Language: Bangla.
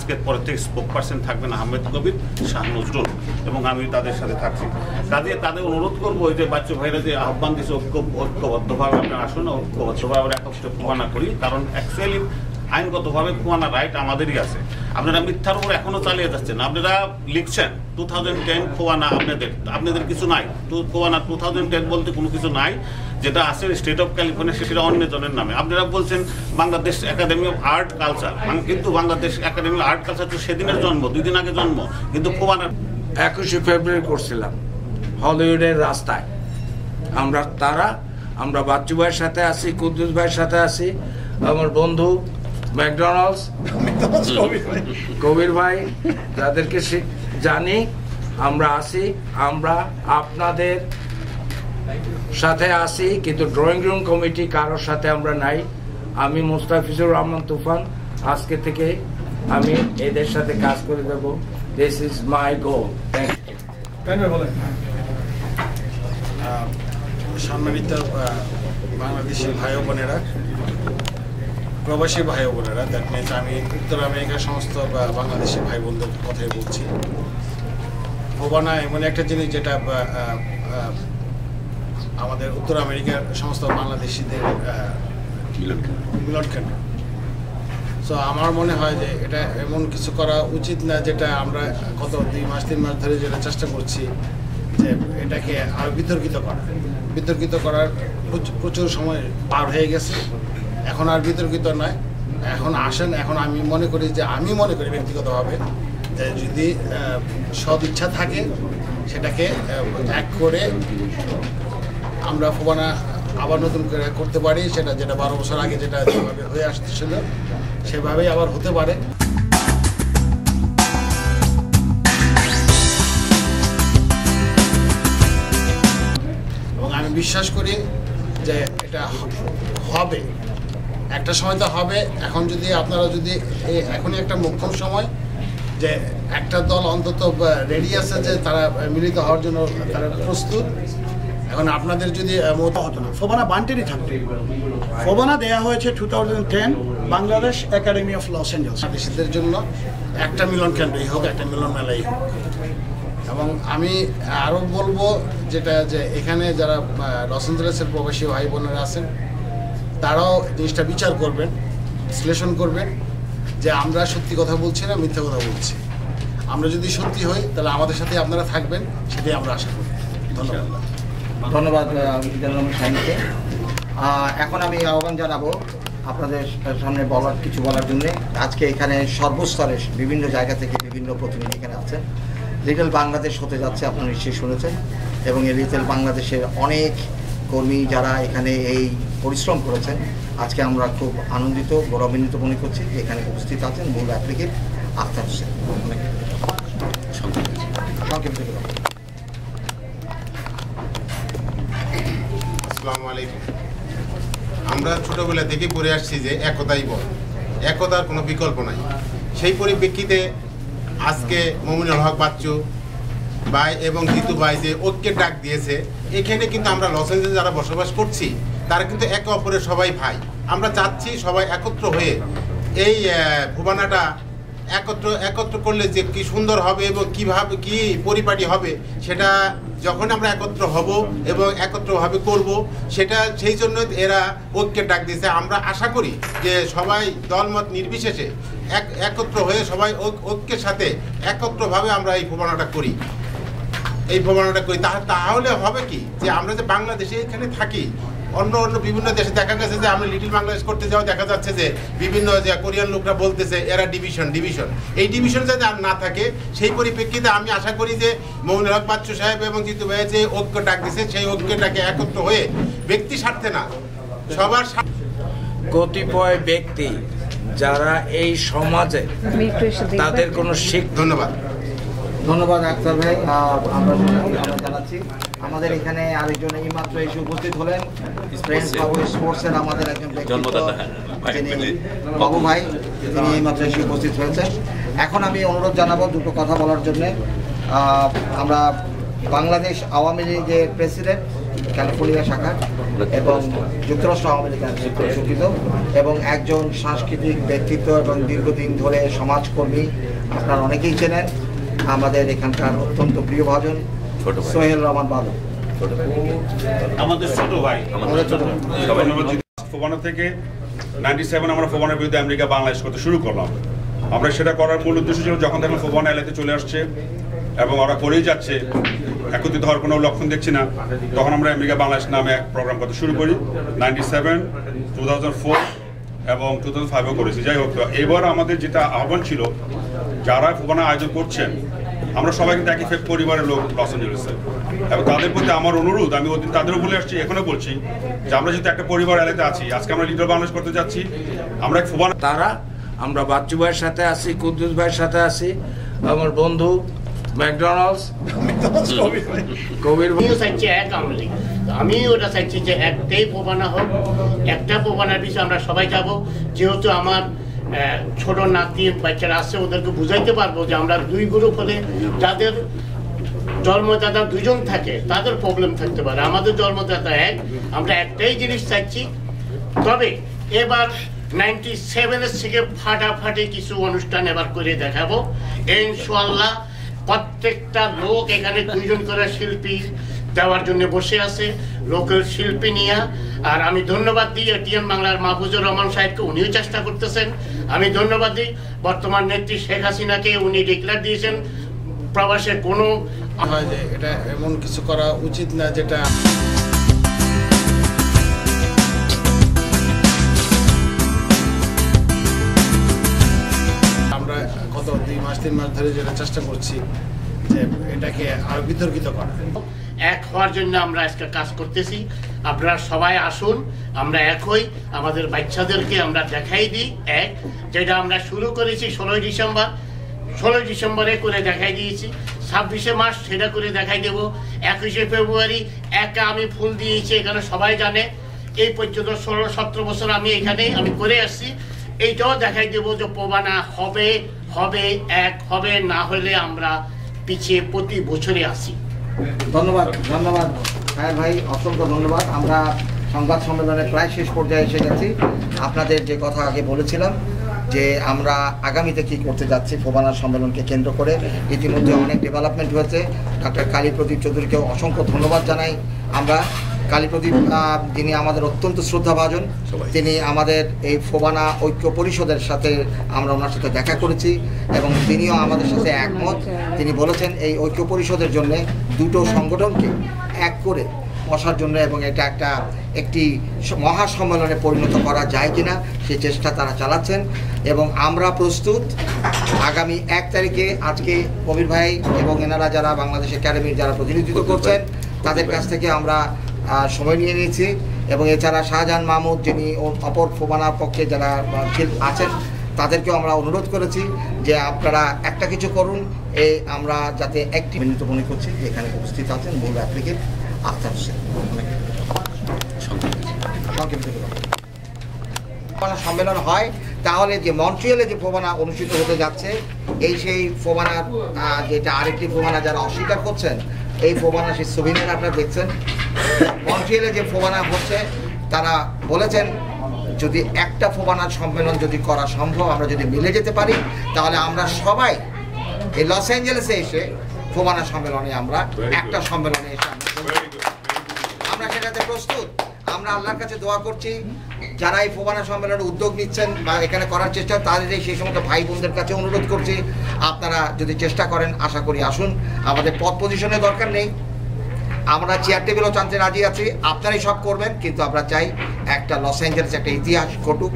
আজকের পরের থেকে স্পোক পার্সন থাকবেন আহমেদ কবির, শাহ নজরুল এবং আমি তাদের সাথে থাকছি। কাজে তাদের অনুরোধ করবো যে বাচ্চু ভাইরা যে আহ্বান দিচ্ছে ঐক্যবদ্ধভাবে আপনারা আসুন, ঐক্যবদ্ধভাবে আমরা একত্রে প্রমাণা করি, কারণ অ্যাকচুয়ালি আইনগতভাবে প্রমাণা রাইট আমাদেরই আছে। আপনারা মিথ্যার উপর এখনো চালিয়ে যাচ্ছেন। আপনারা লিখছেন 2010 খোয়ানা, আপনাদের কিছু নাই। খোয়ানা 2010 বলতে কোনো কিছু নাই, যেটা আছে স্টেট অফ ক্যালিফোর্নিয়া, সেটা অন্য জনের নামে। আপনারা বলছেন Bangladesh academy of Art Culture, কিন্তু Bangladesh academy of Art Culture তো সেদিনের জন্ম, 2 দিন আগে জন্ম, কিন্তু খোয়ানার 21শে ফেব্রুয়ারি করছিলাম হলিউডের রাস্তায়। আমরা বাচ্চু ভাইয়ের সাথে আছি, কুদ্দুস ভাইয়ের সাথে আছি, আমার বন্ধু ম্যাকডোনাল্ডস, কবির ভাই, যাদেরকে জানি আমরা আছি। আমরা আপনাদের সাথে আছি, কিন্তু ড্রয়িং রুম কমিটি কারোর সাথে আমরা নাই। আমি মুস্তাফিজুর রহমান তুফান, আজকে থেকে আমি এদের সাথে কাজ করে দেব। দিস ইজ মাই গোল। সম্মানিত বাংলাদেশি ভাই বোনেরা, প্রবাসী ভাই বোনেরা, দ্যাট মিনস আমি উত্তর আমেরিকার সমস্ত বাংলাদেশি ভাই বোনদের কথাই বলছি। খোয়ানা এমন একটা জিনিস যেটা আমাদের উত্তর আমেরিকার সমস্ত বাংলাদেশিদের মিলন কেন্দ্র। সো আমার মনে হয় যে এটা এমন কিছু করা উচিত না যেটা আমরা গত 2 মাস 3 মাস ধরে যেটা চেষ্টা করছি, যে এটাকে আরও বিতর্কিত করার প্রচুর সময় পার হয়ে গেছে। এখন আর বিতর্কিত নয়, এখন আসেন। এখন আমি মনে করি ব্যক্তিগতভাবে যে যদি সদ ইচ্ছা থাকে সেটাকে এক করে আমরা খোয়ানা আবার নতুন করে করতে পারি। যেটা 12 বছর আগে যেটা যেভাবে হয়ে আসতেছিল সেভাবেই আবার হতে পারে। এবং আমি বিশ্বাস করি যে এটা হবে, একটা সময় তো হবে। এখন যদি আপনারা এখনই একটা মোক্ষম সময়, যে একটা দল অন্তত রেডি আছে যে তারা মিলিত হওয়ার জন্য তারা প্রস্তুত। এখন আপনাদের যদি মতো হতো না, ফোবানা বান্টেরই থাকতো। ফোবানা দেয়া হয়েছে 2010 Bangladesh academy of Los Angeles. দেশের জন্য একটা মিলন কেন্দ্রই হোক, একটা মিলন মেলাই হোক। এবং আমি আরও বলবো যেটা, যে এখানে যারা লস অ্যাঞ্জেলেসের প্রবাসী ভাই বোনেরা আছেন, তারাও জিনিসটা বিচার করবেন, বিশ্লেষণ করবেন যে আমরা সত্যি কথা বলছি না মিথ্যা কথা বলছি। আমরা যদি সত্যি হই তাহলে আমাদের সাথে আপনারা থাকবেন, সেটাই আমরা আশা করি। ধন্যবাদ সাইনকে। এখন আমি আহ্বান জানাবো আপনাদের সামনে কিছু বলার জন্য। আজকে এখানে সর্বস্তরের বিভিন্ন জায়গা থেকে বিভিন্ন প্রতিনিধি এখানে আছেন। লিটল বাংলাদেশ হতে যাচ্ছে, আপনারা নিশ্চয়ই শুনেছেন। এবং এই লিটল বাংলাদেশের অনেক কর্মী যারা এখানে এই পরিশ্রম করেছেন, আজকে আমরা খুব আনন্দিত, গৌরবান্বিত মনে করছি যে এখানে উপস্থিত আছেন মূল অ্যাপ্লিকেট আখতার হোসেন। সংক্ষিপ্ত। আসসালামু আলাইকুম। আমরা ছোটবেলা থেকে পড়ে আসছি যে একতাই বল, একতার কোনো বিকল্প নাই। সেই পরিপ্রেক্ষিতে আজকে মমিনুল হক বাচ্চু ভাই এবং জিতু ভাই যে ঐক্যের ডাক দিয়েছে, এখানে কিন্তু আমরা লস অ্যাঞ্জেলেস যারা বসবাস করছি তারা কিন্তু একে অপরের সবাই ভাই। আমরা চাচ্ছি সবাই একত্র হয়ে এই খোয়ানাটা একত্র করলে যে কি সুন্দর হবে এবং কিভাবে কি পরিপাটি হবে, সেটা যখন আমরা একত্র হব এবং একত্রভাবে করব, সেটা সেই জন্য এরা ঐক্যের ডাক দিয়েছে। আমরা আশা করি যে সবাই দলমত নির্বিশেষে একত্র হয়ে সবাই ঐক্যের সাথে একত্রভাবে আমরা এই খোয়ানাটা করি। তাহলে হবে কি, যে আমরা যে বাংলাদেশে এখানে থাকি, অন্য বিভিন্ন দেশে দেখা গেছে যে আমরা লিটল বাংলাদেশ করতে যাওয়া দেখা যাচ্ছে যে বিভিন্ন যে কোরিয়ান লোকরা বলতেছে এরা ডিভিশন। এই ডিভিশন যাতে আর না থাকে, সেই পরিপ্রেক্ষিতে আমি আশা করি যে মমিনুল হক বাচ্চু সাহেব এবং জিতু ভাই যে ঐক্য ডাক দিয়েছে, সেই ঐক্যটাকে একত্র হয়ে ব্যক্তি স্বার্থে না, সবার কতিপয় ব্যক্তি যারা এই সমাজে তাদের কোনো ধন্যবাদ আখতার ভাই। আমরা জানাচ্ছি আমাদের এখানে আরেকজন এইমাত্র এসে উপস্থিত হলেন, ফ্রেন্ডস পাওয়ার স্পোর্টসের আমাদের একজন বাবু ভাই, তিনি এইমাত্র এসে উপস্থিত হয়েছেন। এখন আমি অনুরোধ জানাবো দুটো কথা বলার জন্য। আমরা বাংলাদেশ আওয়ামী লীগের প্রেসিডেন্ট ক্যালিফোর্নিয়া শাখার এবং যুক্তরাষ্ট্র আওয়ামী লীগের সুযোগ এবং একজন সাংস্কৃতিক ব্যক্তিত্ব এবং দীর্ঘদিন ধরে সমাজকর্মী, আপনারা অনেকেই চেনেন, আমাদের এখানকার অত্যন্ত প্রিয় ভাজন সোহেল রহমান বাদল, আমাদের ছোট ভাই। ফোবানা থেকে 97 আমরা ফোবানার বিরুদ্ধে আমেরিকা বাংলাদেশ করতে শুরু করলাম। আমরা সেটা করার মূল উদ্দেশ্য ছিল যখন দেখলাম ফোবানা এলাকাতে চলে আসছে এবং ওরা করেই যাচ্ছে, একত্রিত হওয়ার কোনো লক্ষণ দেখছি না, তখন আমরা আমেরিকা বাংলাদেশ নামে এক প্রোগ্রাম করতে শুরু করি। 97, 2004 এবং 2005-ও করেছি। যাই হোক, এবার আমাদের যেটা আহ্বান ছিল, যারা ফোবানা আয়োজন করছেন আমরা সবাই কিন্তু একই পরিবারের লোক লস অ্যাঞ্জেলেসে, এবং তাদের প্রতি আমার অনুরোধ, আমি ওদিন তাদেরও বলে আসছি, এখনো বলছি যে আমরা যেহেতু একটা পরিবার এলাকাতে আছি, আজকে আমরা লিটল বাংলাদেশ করতে যাচ্ছি, আমরা ফোবানা তারা, আমরা বাচ্চু ভাইয়ের সাথে আছি, কুদ্দুস ভাইয়ের সাথে আছি, আমার বন্ধু ম্যাকডোনাল্ডস, কবির আমিও চাইছি এক আমলি, আমি ওটা চাইছি যে একটাই ফোবানা হোক, একটা ফোবানার পিছনে আমরা সবাই যাব। যেহেতু আমার ছোট নাতি বাচ্চারা আসছে, ওদেরকে বুঝাইতে পারবো যে আমরা দুই গ্রুপ হলে যাদের জন্মদাতা দুজন থাকে তাদের প্রবলেম থাকতে পারে, আমাদের জন্মদাতা এক, আমরা একটাই জিনিস চাইছি। তবে এবার 97-এর থেকে ফাটাফাটি কিছু অনুষ্ঠান এবার করে দেখাবো ইনশাআল্লাহ। প্রত্যেকটা লোক এখানে 2 জন করে শিল্পী দেওয়ার জন্য বসে আছে, লোকাল শিল্পী নিয়ে। আর আমি ধন্যবাদ দিই এটিএন বাংলার মাহফুজুর রহমান সাহেবকে, উনিও চেষ্টা করতেছেন। আমি ধন্যবাদ দিই বর্তমান নেত্রী শেখ হাসিনাকে, উনি ডিক্লেয়ার দিয়েছেন প্রবাসে কোনো হয় যে এটা এমন কিছু করা উচিত না যেটা আমরা গত 2 মাস 3 মাস ধরে যেটা চেষ্টা করছি যে এটাকে আরো বিতর্কিত করা। এক হওয়ার জন্য আমরা আজকে কাজ করতেছি। আপনারা সবাই আসুন, আমরা এক হই, আমাদের বাচ্চাদেরকে আমরা দেখাই দিই এক, যেটা আমরা শুরু করেছি 16 ডিসেম্বরে করে দেখাই দিয়েছি, 26শে মার্চ সেটা করে দেখাই দেব, 21শে ফেব্রুয়ারি একা আমি ফুল দিয়েছি, এখানে সবাই জানে। এই পর্যন্ত 16-17 বছর আমি এখানে আমি করে আসছি, এইটাও দেখাই দেব যে ফোবানা হবে হবে এক হবে, না হলে আমরা পিছিয়ে প্রতি বছরে আসি। ধন্যবাদ সাহেব ভাই, অসংখ্য ধন্যবাদ। আমরা সংবাদ সম্মেলনের প্রায় শেষ পর্যায়ে এসে গেছি। আপনাদের যে কথা আগে বলেছিলাম যে আমরা আগামীতে কি করতে যাচ্ছি ফোবানার সম্মেলনকে কেন্দ্র করে, ইতিমধ্যে অনেক ডেভেলপমেন্ট হয়েছে। ডক্টর কালীপ্রদীপ চৌধুরীকেও অসংখ্য ধন্যবাদ জানাই আমরা। কালীপ্রদীপ যিনি আমাদের অত্যন্ত শ্রদ্ধাভাজন, তিনি আমাদের এই ফোবানা ঐক্য পরিষদের সাথে আমরা ওনার সাথে দেখা করেছি এবং তিনিও আমাদের সাথে একমত। তিনি বলেছেন এই ঐক্য পরিষদের জন্য দুটো সংগঠনকে এক করে বসার জন্য এবং এটা একটি মহাসম্মেলনে পরিণত করা যায় কিনা সেই চেষ্টা তারা চালাচ্ছেন এবং আমরা প্রস্তুত। আগামী 1 তারিখে আজকে কবির ভাই এবং এনারা যারা বাংলাদেশ একাডেমির যারা প্রতিনিধিত্ব করছেন তাদের কাছ থেকে আমরা সময় নিয়ে নিয়েছি এবং এছাড়া শাহজাহান মাহমুদ যিনি অপর ফোবানার পক্ষে যারা আছেন তাদেরকেও আমরা অনুরোধ করেছি যে আপনারা একটা কিছু করুন, আমরা যাতে একটি মিনিট মনে করছি যে এখানে উপস্থিত আছেন মূল অ্যাপ্লিকেন্ট আখতার হোসেন। সম্মেলন হয় তাহলে যে মন্ট্রিয়ালে যে ফোবানা অনুষ্ঠিত হতে যাচ্ছে, এই সেই ফোবানার যেটা আরেকটি ফোবানা যারা অস্বীকার করছেন, এই ফোবানা সেই ছবিনের আপনারা দেখছেন। মন্ট্রিয়ালে যে ফোবানা হচ্ছে তারা বলেছেন যদি একটা ফোবানার সম্মেলন যদি করা সম্ভব, আমরা যদি মিলে যেতে পারি তাহলে আমরা সবাই এই লস অ্যাঞ্জেলেসে এসে ফোবানা সম্মেলনে আমরা একটা সম্মেলনে এসে আমরা সেটাতে প্রস্তুত। আমরা আল্লাহর কাছে দোয়া করছি যারা এই ফোবানা সম্মেলনে উদ্যোগ নিচ্ছেন বা এখানে করার চেষ্টা, তাদের সেই সমস্ত ভাই বোনদের কাছে অনুরোধ করছি আপনারা যদি চেষ্টা করেন আশা করি আসুন। আমাদের পদ পজিশনের দরকার নেই, আমরা চেয়ার টেবিলও টানতে রাজি আছি, আপনারাই সব করবেন, কিন্তু আমরা চাই একটা লস অ্যাঞ্জেলেস একটা ইতিহাস ঘটুক